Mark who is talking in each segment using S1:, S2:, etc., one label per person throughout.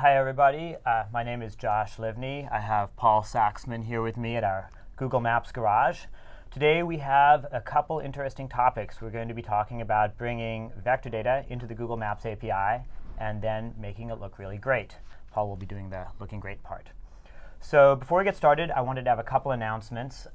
S1: Hi everybody, my name is Josh Livni. I have Paul Saxman here with me at our Google Maps garage. Today we have a couple interesting topics. We're going to be talking about bringing vector data into the Google Maps API and then making it look really great. Paul will be doing the looking great part. So before we get started, I wanted to have a couple announcements.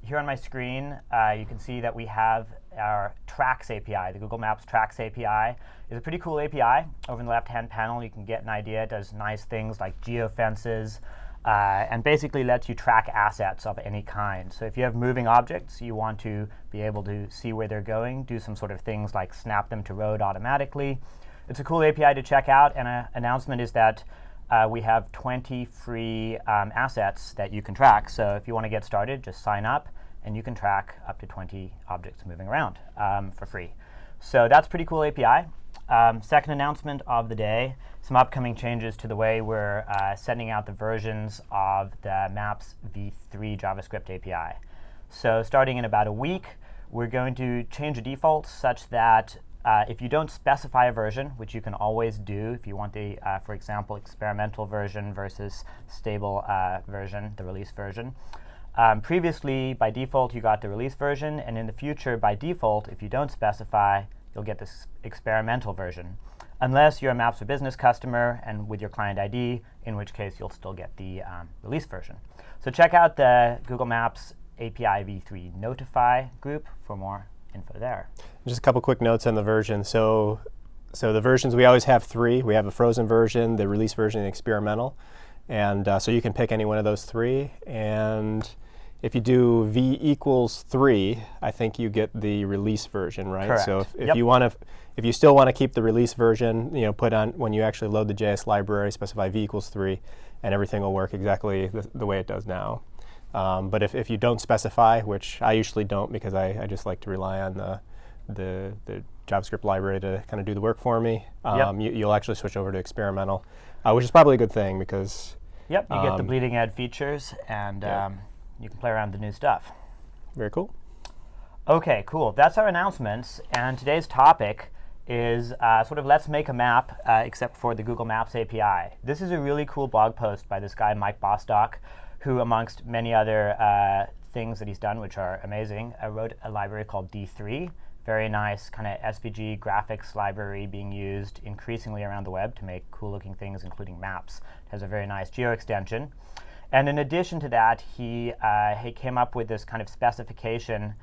S1: Here on my screen, you can see that we have our Tracks API. The Google Maps Tracks API is a pretty cool API. Over in the left-hand panel, you can get an idea. It does nice things like geofences and basically lets you track assets of any kind. So if you have moving objects, you want to be able to see where they're going, do some sort of things like snap them to road automatically. It's a cool API to check out, and an announcement is that we have 20 free assets that you can track. So if you want to get started, just sign up, and you can track up to 20 objects moving around for free. So that's a pretty cool API. Second announcement of the day, some upcoming changes to the way we're sending out the versions of the Maps v3 JavaScript API. So starting in about a week, we're going to change the defaults such that if you don't specify a version, which you can always do if you want the, for example, experimental version versus stable version, the release version. Previously, by default, you got the release version, and in the future, by default, if you don't specify, you'll get this experimental version, unless you're a Maps for Business customer and with your client ID, in which case you'll still get the release version. So check out the Google Maps API v3 Notify group for more info there.
S2: Just a couple quick notes on the version. So the versions, we always have three. We have a frozen version, the release version, and experimental. And so you can pick any one of those three. And if you do v equals 3, I think you get the release version, right?
S1: Correct.
S2: So if you still want to keep the release version, put on when you actually load the JS library, specify v equals 3, and everything will work exactly the way it does now. But if you don't specify, which I usually don't because I just like to rely on the JavaScript library to kind of do the work for me, you'll actually switch over to experimental, which is probably a good thing because
S1: you get the bleeding edge features, and you can play around with the new stuff.
S2: Very cool.
S1: OK, cool. That's our announcements. And today's topic is sort of let's make a map, except for the Google Maps API. This is a really cool blog post by this guy, Mike Bostock, who, amongst many other things that he's done, which are amazing, wrote a library called D3. Very nice kind of SVG graphics library being used increasingly around the web to make cool-looking things, including maps. It has a very nice geo extension. And in addition to that, he came up with this kind of specification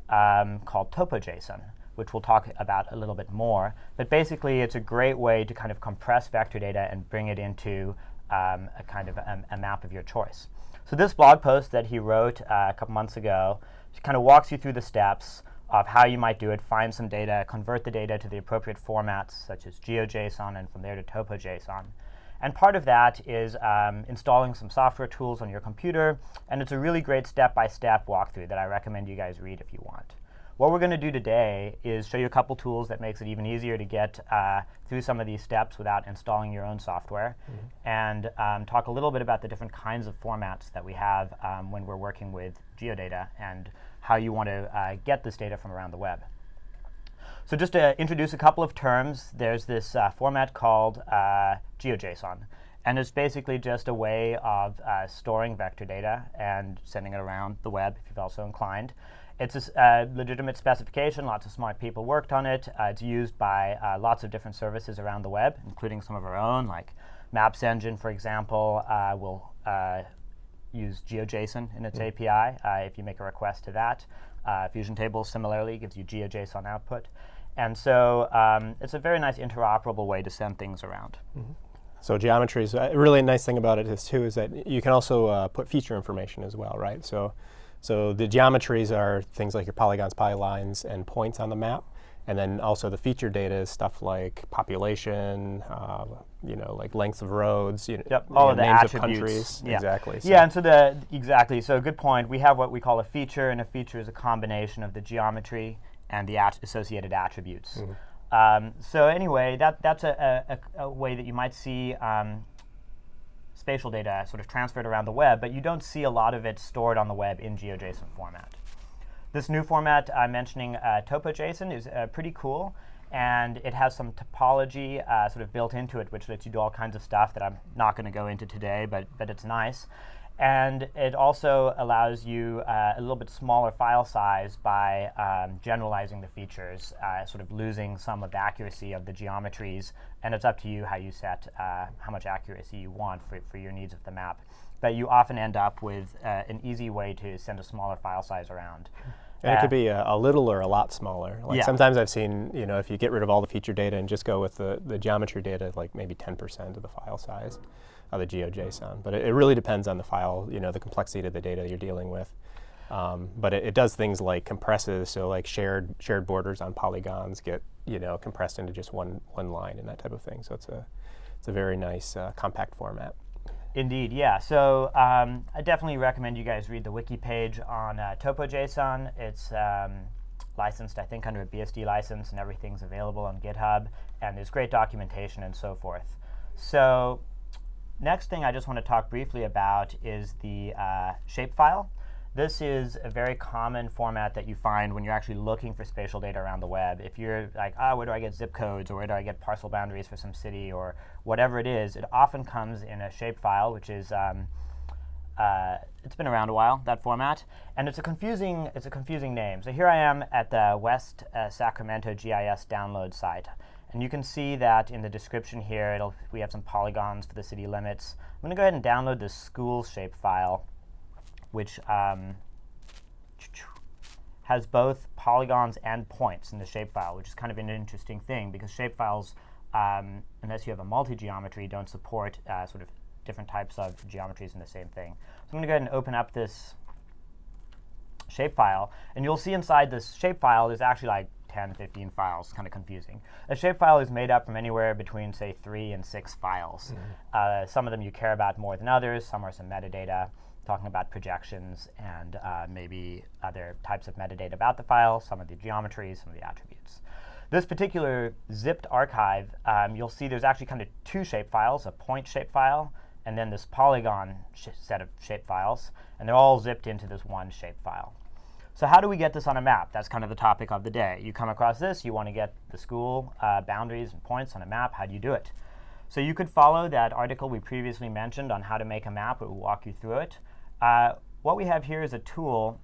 S1: called TopoJSON, which we'll talk about a little bit more. But basically, it's a great way to kind of compress vector data and bring it into a kind of a map of your choice. So this blog post that he wrote a couple months ago kind of walks you through the steps of how you might do it, find some data, convert the data to the appropriate formats, such as GeoJSON, and from there to TopoJSON. And part of that is installing some software tools on your computer, and it's a really great step-by-step walkthrough that I recommend you guys read if you want. What we're going to do today is show you a couple tools that makes it even easier to get through some of these steps without installing your own software, and talk a little bit about the different kinds of formats that we have when we're working with geodata and how you want to get this data from around the web. So just to introduce a couple of terms, there's this format called GeoJSON. And it's basically just a way of storing vector data and sending it around the web if you're also inclined. It's a legitimate specification. Lots of smart people worked on it. It's used by lots of different services around the web, including some of our own, like Maps Engine, for example, will use GeoJSON in its API if you make a request to that. Fusion Tables similarly gives you GeoJSON output. And so it's a very nice interoperable way to send things around.
S2: So geometries, a really nice thing about it is that you can also put feature information as well, right? So the geometries are things like your polygons, polylines, and points on the map. And then also the feature data is stuff like population, like lengths of roads,
S1: all of the
S2: names
S1: attributes.
S2: Of countries.
S1: Yeah.
S2: Exactly.
S1: So. Yeah, and so good point. We have what we call a feature, and a feature is a combination of the geometry and the associated attributes. So anyway, that's a way that you might see spatial data sort of transferred around the web, but you don't see a lot of it stored on the web in GeoJSON format. This new format I'm mentioning, TopoJSON, is pretty cool, and it has some topology sort of built into it, which lets you do all kinds of stuff that I'm not going to go into today, but it's nice. And it also allows you a little bit smaller file size by generalizing the features, sort of losing some of the accuracy of the geometries. And it's up to you how you set how much accuracy you want for your needs of the map. But you often end up with an easy way to send a smaller file size around.
S2: And it could be a little or a lot smaller. Like sometimes I've seen, if you get rid of all the feature data and just go with the geometry data, like maybe 10% of the file size of the GeoJSON. But it really depends on the file, the complexity of the data you're dealing with. But it does things like compresses, so like shared borders on polygons get compressed into just one line and that type of thing. So it's a very nice compact format.
S1: Indeed, yeah. So I definitely recommend you guys read the wiki page on TopoJSON. It's licensed, I think, under a BSD license, and everything's available on GitHub. And there's great documentation and so forth. So next thing I just want to talk briefly about is the shapefile. This is a very common format that you find when you're actually looking for spatial data around the web. If you're like, where do I get zip codes, or where do I get parcel boundaries for some city, or whatever it is, it often comes in a shapefile, which is it's been around a while, that format, and it's a confusing name. So here I am at the West Sacramento GIS download site, and you can see that in the description here, we have some polygons for the city limits. I'm going to go ahead and download the school shapefile, which has both polygons and points in the shapefile, which is kind of an interesting thing because shapefiles, unless you have a multi-geometry, don't support sort of different types of geometries in the same thing. So I'm going to go ahead and open up this shapefile, and you'll see inside this shapefile there's actually like 10, 15 files, kind of confusing. A shapefile is made up from anywhere between, say, 3 and 6 files. Some of them you care about more than others. Some are some metadata, talking about projections and maybe other types of metadata about the file, some of the geometries, some of the attributes. This particular zipped archive, you'll see there's actually kind of 2 shapefiles, a point shapefile, and then this polygon set of shapefiles, and they're all zipped into this one shapefile. So how do we get this on a map? That's kind of the topic of the day. You come across this, you want to get the school boundaries and points on a map. How do you do it? So you could follow that article we previously mentioned on how to make a map. It will walk you through it. What we have here is a tool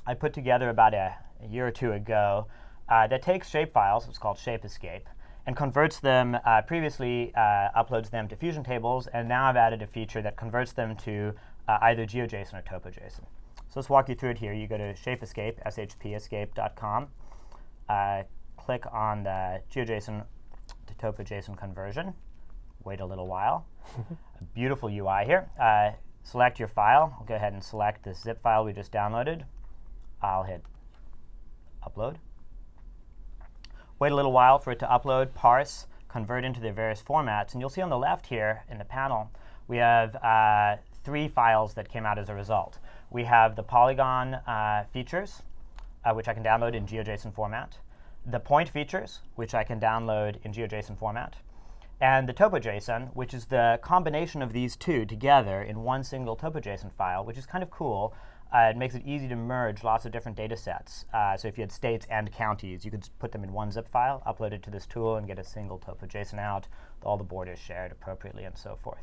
S1: I put together about a year or two ago that takes shapefiles, it's called ShapeEscape, and converts them, previously uploads them to Fusion tables, and now I've added a feature that converts them to either GeoJSON or TopoJSON. So let's walk you through it here. You go to ShapeEscape, shpescape.com, click on the GeoJSON to TopoJSON conversion, wait a little while. A beautiful UI here. Select your file. I'll go ahead and select the zip file we just downloaded. I'll hit upload. Wait a little while for it to upload, parse, convert into the various formats. And you'll see on the left here in the panel, we have 3 files that came out as a result. We have the polygon features, which I can download in GeoJSON format, the point features, which I can download in GeoJSON format, and the TopoJSON, which is the combination of these 2 together in one single TopoJSON file, which is kind of cool. It makes it easy to merge lots of different data sets. So if you had states and counties, you could put them in one zip file, upload it to this tool, and get a single TopoJSON out, with all the borders shared appropriately, and so forth.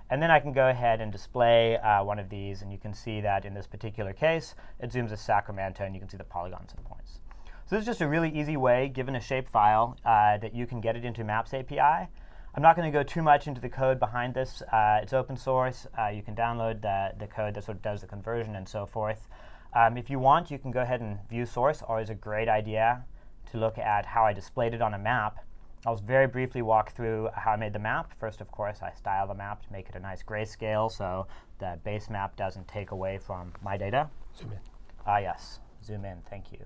S1: And then I can go ahead and display one of these, and you can see that in this particular case, it zooms as Sacramento, and you can see the polygons and points. So this is just a really easy way, given a shapefile, that you can get it into Maps API. I'm not going to go too much into the code behind this. It's open source. You can download the code that sort of does the conversion and so forth. If you want, you can go ahead and view source. Always a great idea to look at how I displayed it on a map. I'll very briefly walk through how I made the map. First, of course, I style the map to make it a nice grayscale so the base map doesn't take away from my data.
S2: Zoom in.
S1: Yes, zoom in. Thank you.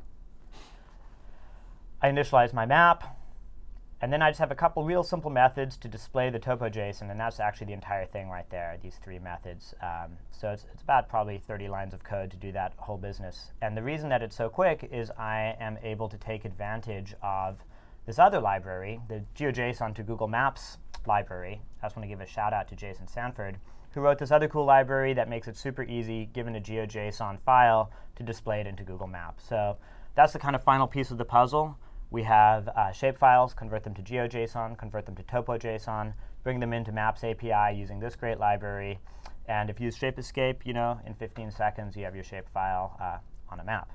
S1: I initialize my map. And then I just have a couple real simple methods to display the TopoJSON, and that's actually the entire thing right there, these 3 methods. So it's about probably 30 lines of code to do that whole business. And the reason that it's so quick is I am able to take advantage of this other library, the GeoJSON to Google Maps library. I just want to give a shout out to Jason Sanford, who wrote this other cool library that makes it super easy, given a GeoJSON file, to display it into Google Maps. So that's the kind of final piece of the puzzle. We have shapefiles, convert them to GeoJSON, convert them to TopoJSON, bring them into Maps API using this great library. And if you use Shape Escape, in 15 seconds you have your shapefile on a map.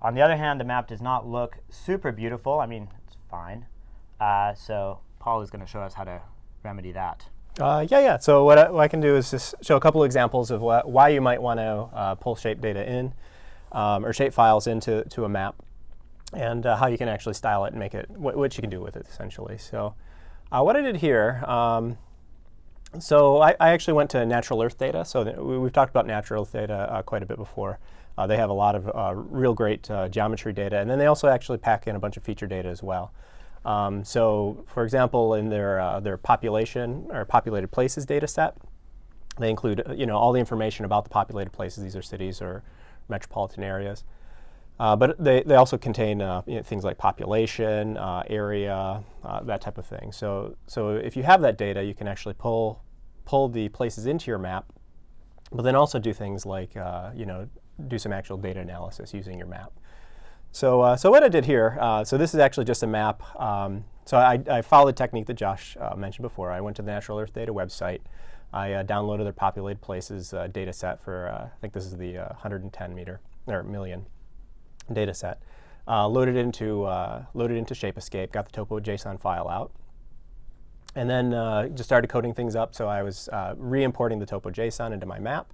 S1: On the other hand, the map does not look super beautiful. I mean, it's fine. So Paul is going to show us how to remedy that.
S2: Yeah. So what I can do is just show a couple examples of why you might want to pull shape data in or shape files into a map, and how you can actually style it and make it what you can do with it essentially. So what I did here, so I actually went to natural earth data. So we've talked about natural earth data quite a bit before. They have a lot of real great geometry data, and then they also actually pack in a bunch of feature data as well. So, for example, in their population or populated places data set, they include all the information about the populated places. These are cities or metropolitan areas, but they also contain things like population, area, that type of thing. So if you have that data, you can actually pull the places into your map, but then also do things like do some actual data analysis using your map. So what I did here, so this is actually just a map. So I followed the technique that Josh mentioned before. I went to the Natural Earth Data website. I downloaded their populated places data set for, I think this is the 110 million data set. Loaded into Shape Escape, got the TopoJSON file out, and then just started coding things up. So I was re-importing the TopoJSON into my map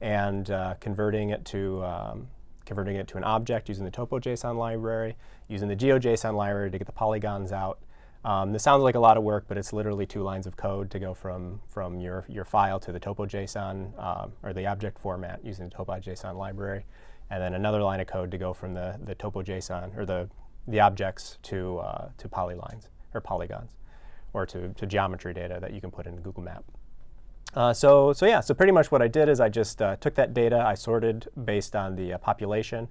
S2: and converting it to an object using the TopoJSON library, using the GeoJSON library to get the polygons out. This sounds like a lot of work, but it's literally 2 lines of code to go from your file to the TopoJSON or the object format using the TopoJSON library, and then another line of code to go from the TopoJSON or the objects to polylines or polygons, or to geometry data that you can put in Google Map. So pretty much what I did is I just took that data, I sorted based on the population,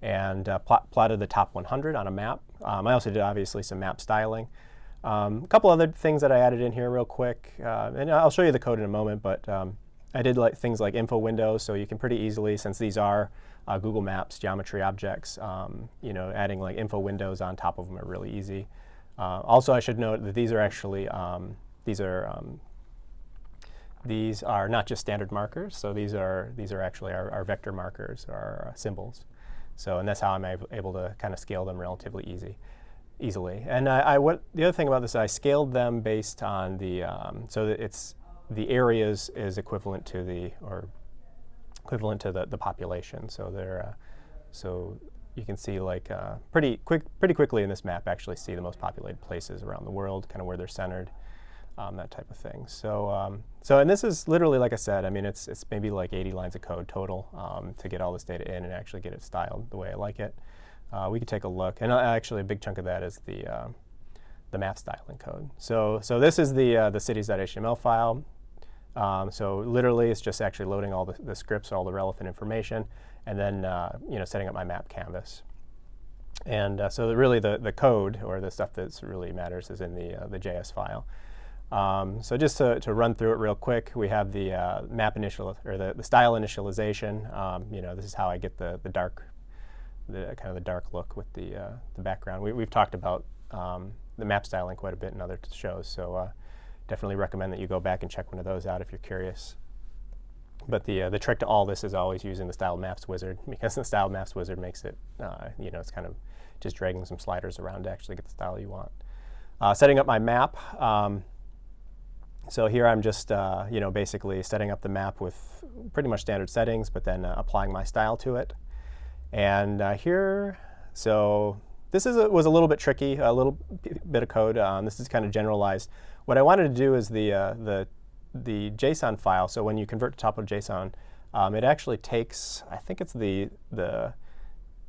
S2: and plotted the top 100 on a map. I also did obviously some map styling. A couple other things that I added in here real quick, and I'll show you the code in a moment, but I did things like info windows, so you can pretty easily, since these are Google Maps geometry objects, adding like info windows on top of them are really easy. Also, I should note that these are actually these are not just standard markers, so these are actually our vector markers, our symbols. So, and that's how I'm able to kind of scale them relatively easily. And the other thing about this, I scaled them based on so that it's the areas is equivalent to the population. So so you can see pretty quickly in this map actually see the most populated places around the world, kind of where they're centered. That type of thing. So and this is literally, like I said, I mean, it's maybe like 80 lines of code total to get all this data in and actually get it styled the way I like it. We could take a look, and actually a big chunk of that is the map styling code. So this is the cities.html file. So literally, it's just actually loading all the scripts, all the relevant information, and then setting up my map canvas. And so really the code, or the stuff that really matters, is in the JS file. So just to run through it real quick, we have the map initial, or the style initialization. This is how I get the dark, kind of the dark look with the background. We've talked about the map styling quite a bit in other shows, so definitely recommend that you go back and check one of those out if you're curious. But the trick to all this is always using the style maps wizard, because the style maps wizard makes it, it's kind of just dragging some sliders around to actually get the style you want. Setting up my map. So here I'm just, basically setting up the map with pretty much standard settings, but then applying my style to it. And here, so this was a little bit tricky, a little bit of code. This is kind of generalized. What I wanted to do is the JSON file. So when you convert to TopoJSON, it actually takes, I think it's the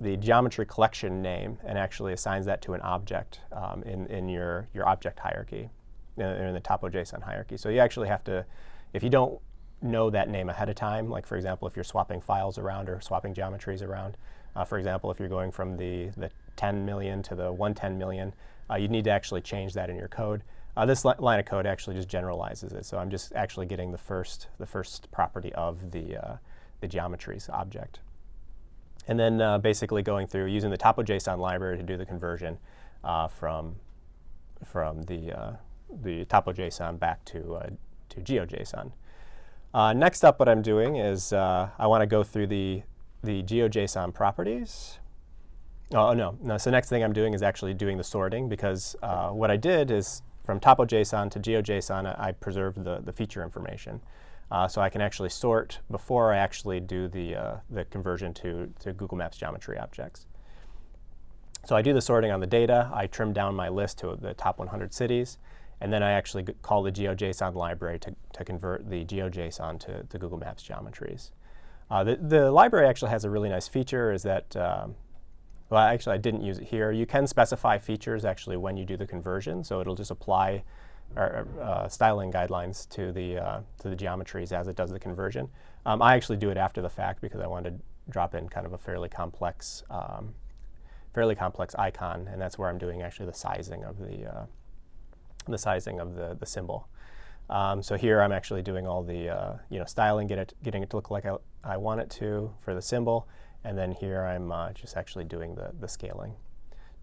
S2: geometry collection name, and actually assigns that to an object in your object hierarchy, in the TopoJSON hierarchy. So you actually have to, if you don't know that name ahead of time, like for example, if you're swapping files around or swapping geometries around, for example, if you're going from the 10 million to the 110 million, you need to actually change that in your code. This line of code actually just generalizes it. So I'm just actually getting the first property of the geometries object. And then basically going through using the TopoJSON library to do the conversion from the TopoJSON back to GeoJSON. Next up, what I'm doing is I want to go through the GeoJSON properties. Oh, no. So next thing I'm doing is actually doing the sorting, because what I did is from TopoJSON to GeoJSON, I preserved the feature information. So I can actually sort before I actually do the conversion to Google Maps geometry objects. So I do the sorting on the data. I trim down my list to the top 100 cities. And then I actually call the GeoJSON library to convert the GeoJSON to Google Maps geometries. The library actually has a really nice feature, is that, well, actually I didn't use it here. You can specify features actually when you do the conversion. So it'll just apply styling guidelines to the geometries as it does the conversion. I actually do it after the fact because I wanted to drop in kind of a fairly complex icon, and that's where I'm doing actually the sizing of the symbol. So here I'm actually doing all the styling, getting it to look like I want it to for the symbol, and then here I'm just actually doing the scaling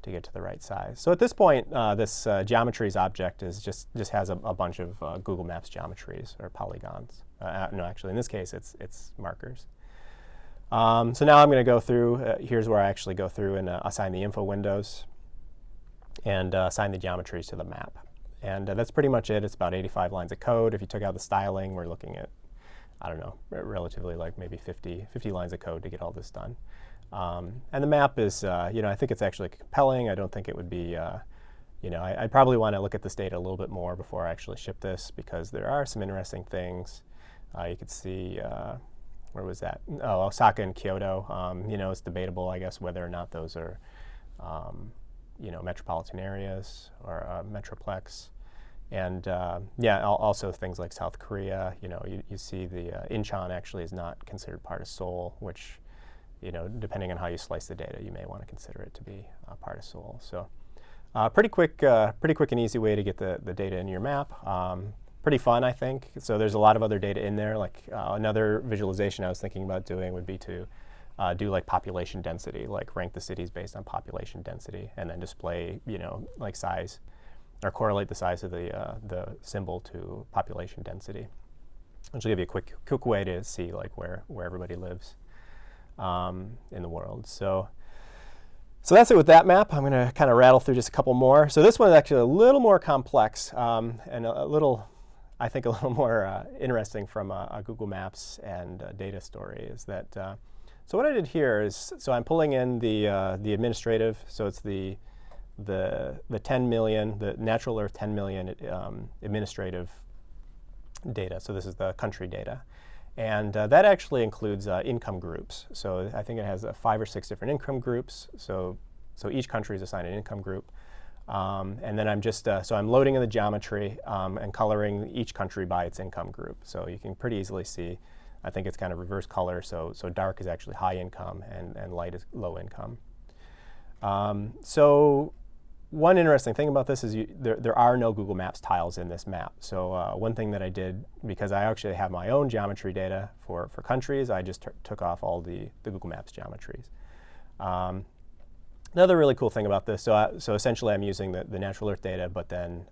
S2: to get to the right size. So at this point, this geometries object is just has a bunch of Google Maps geometries or polygons. No, actually in this case it's markers. So now I'm going to go through. Here's where I actually go through and assign the info windows and assign the geometries to the map. And that's pretty much it. It's about 85 lines of code. If you took out the styling, we're looking at, I don't know, relatively like maybe 50 lines of code to get all this done. And the map is, I think it's actually compelling. I don't think it would be, I'd probably want to look at this data a little bit more before I actually ship this, because there are some interesting things. You could see, where was that? Oh, Osaka and Kyoto. It's debatable, I guess, whether or not those are, metropolitan areas or metroplex. And also things like South Korea. You see the Incheon actually is not considered part of Seoul, which, depending on how you slice the data, you may want to consider it to be part of Seoul. So pretty quick and easy way to get the data in your map. Pretty fun, I think. So there's a lot of other data in there. Like another visualization I was thinking about doing would be to do like population density, like rank the cities based on population density, and then display, like size, or correlate the size of the symbol to population density, which will give you a quick way to see like where everybody lives in the world. So that's it with that map. I'm going to kind of rattle through just a couple more. So this one is actually a little more complex and a little more interesting from a Google Maps and data story. Is that so what I did here is, so I'm pulling in the administrative. So it's the 10 million, the natural Earth 10 million administrative data. So this is the country data. And that actually includes income groups. So I think it has 5 or 6 different income groups. So each country is assigned an income group. And then I'm just, so I'm loading in the geometry and coloring each country by its income group. So you can pretty easily see, I think it's kind of reverse color. So dark is actually high income and light is low income. So one interesting thing about this is there are no Google Maps tiles in this map. So one thing that I did, because I actually have my own geometry data for countries, I just took off all the Google Maps geometries. Another really cool thing about this, so essentially I'm using the natural Earth data, but then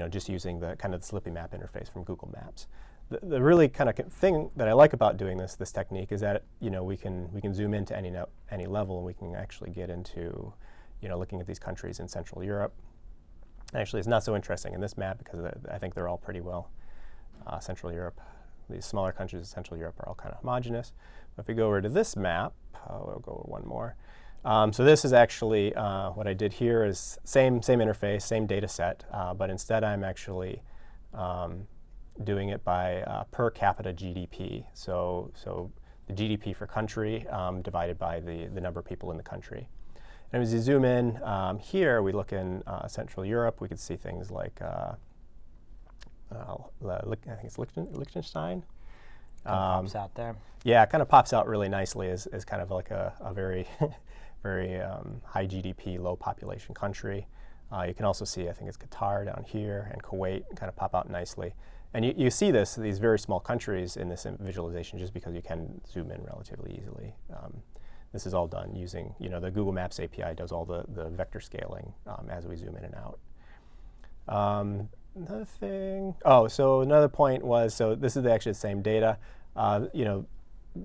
S2: just using the kind of the Slippy map interface from Google Maps. The really kind of thing that I like about doing this technique is that we can zoom into any level, and we can actually get into looking at these countries in Central Europe. Actually, it's not so interesting in this map because I think they're all pretty well Central Europe. These smaller countries in Central Europe are all kind of homogeneous. If we go over to this map, we'll go over one more. So this is actually what I did here is same interface, same data set, but instead I'm actually doing it by per capita GDP. So the GDP for country divided by the number of people in the country. And as you zoom in here, we look in Central Europe. We could see things like I think it's Liechtenstein.
S1: Pops out there.
S2: Yeah, it kind of pops out really nicely as kind of like a very very high GDP, low population country. You can also see, I think it's Qatar down here, and Kuwait kind of pop out nicely. And you see these very small countries in this visualization just because you can zoom in relatively easily. This is all done using, the Google Maps API does all the vector scaling as we zoom in and out. Another thing, so another point was, so this is actually the same data.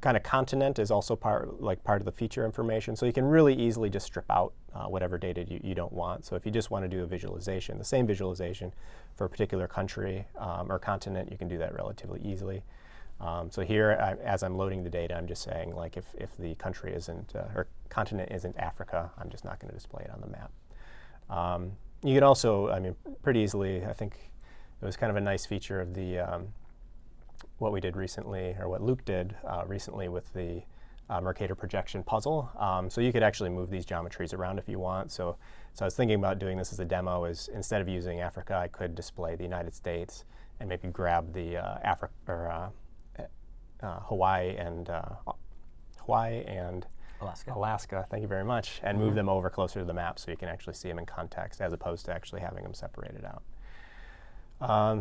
S2: Kind of continent is also part of the feature information. So you can really easily just strip out whatever data you don't want. So if you just want to do a visualization, the same visualization for a particular country or continent, you can do that relatively easily. So here, as I'm loading the data, I'm just saying, like, if the country isn't, or continent isn't Africa, I'm just not going to display it on the map. You can also, pretty easily, I think it was kind of a nice feature of the what we did recently, or what Luke did recently with the Mercator projection puzzle. So you could actually move these geometries around if you want. So I was thinking about doing this as a demo, is instead of using Africa, I could display the United States and maybe grab the Hawaii and Alaska, thank you very much, and move them over closer to the map so you can actually see them in context, as opposed to actually having them separated out.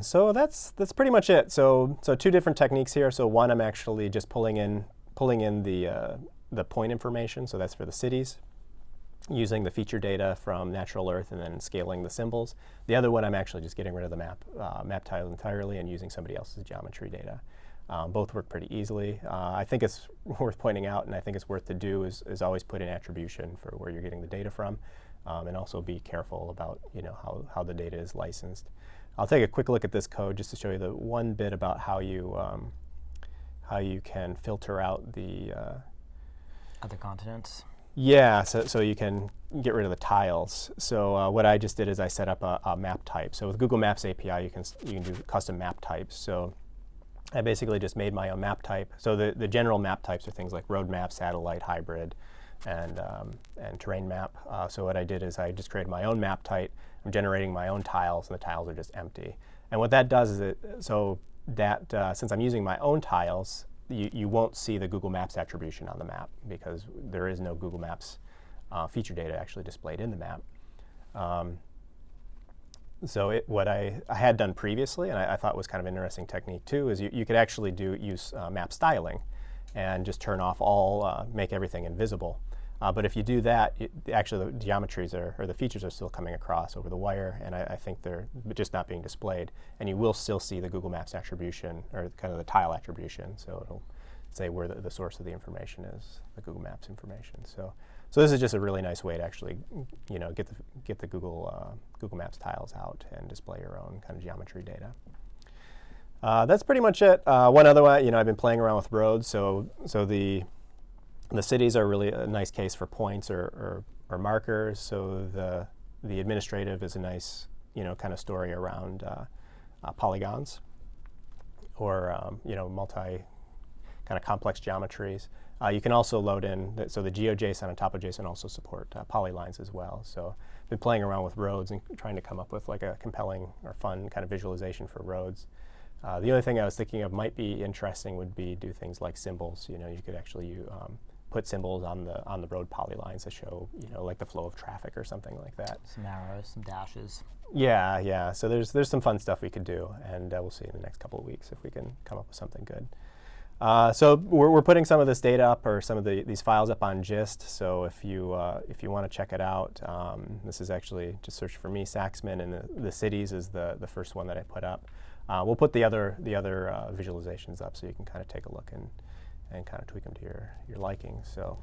S2: So that's pretty much it. So two different techniques here. So one, I'm actually just pulling in the point information. So that's for the cities, using the feature data from Natural Earth and then scaling the symbols. The other one, I'm actually just getting rid of the map tile entirely and using somebody else's geometry data. Both work pretty easily. I think it's worth pointing out, and I think it's worth to do, is always put in attribution for where you're getting the data from, and also be careful about how the data is licensed. I'll take a quick look at this code just to show you the one bit about how you can filter out the
S1: other continents.
S2: Yeah, so you can get rid of the tiles. So what I just did is I set up a map type. So with Google Maps API, you can do custom map types. So I basically just made my own map type. So the general map types are things like road map, satellite, hybrid, and terrain map. So what I did is I just created my own map type. I'm generating my own tiles, and the tiles are just empty. And what that does is since I'm using my own tiles, you won't see the Google Maps attribution on the map because there is no Google Maps feature data actually displayed in the map. So what I had done previously, and I thought was kind of an interesting technique too, is you could actually use map styling and just turn off make everything invisible. But if you do that, actually the geometries or the features are still coming across over the wire, and I think they're just not being displayed. And you will still see the Google Maps attribution, or kind of the tile attribution. So it'll say where the source of the information is, the Google Maps information. So this is just a really nice way to actually, get the Google Maps tiles out and display your own kind of geometry data. That's pretty much it. One other one, I've been playing around with roads. So the cities are really a nice case for points or markers. So the administrative is a nice, kind of story around polygons or, multi kind of complex geometries. You can also load in, so the GeoJSON and TopoJSON also support polylines as well. So I've been playing around with roads and trying to come up with like a compelling or fun kind of visualization for roads. The only thing I was thinking of might be interesting would be do things like symbols. You could actually put symbols on the road polylines to show, like the flow of traffic or something like that.
S1: Some arrows, some dashes.
S2: Yeah. So there's some fun stuff we could do, and we'll see in the next couple of weeks if we can come up with something good. So we're putting some of this data up, or some of these files up on Gist. So if you want to check it out, this is actually just search for me, Saxman, and the cities is the first one that I put up. We'll put the other visualizations up so you can kind of take a look and kind of tweak them to your liking. So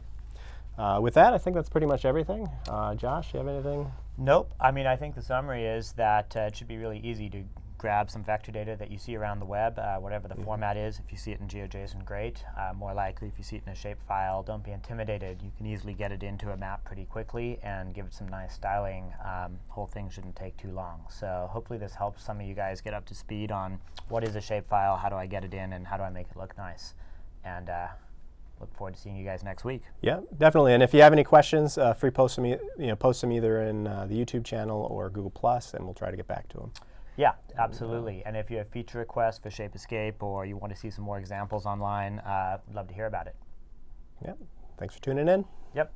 S2: with that, I think that's pretty much everything. Josh, you have anything?
S1: Nope. I think the summary is that it should be really easy to grab some vector data that you see around the web, whatever the format is. If you see it in GeoJSON, great. More likely, if you see it in a shapefile, don't be intimidated. You can easily get it into a map pretty quickly and give it some nice styling. Whole thing shouldn't take too long. So hopefully this helps some of you guys get up to speed on what is a shapefile, how do I get it in, and how do I make it look nice. And look forward to seeing you guys next week.
S2: Yeah, definitely. And if you have any questions, free post them, post them either in the YouTube channel or Google+, and we'll try to get back to them.
S1: Yeah, absolutely. And if you have feature requests for Shape Escape, or you want to see some more examples online, we'd love to hear about it.
S2: Yep. Thanks for tuning in.
S1: Yep.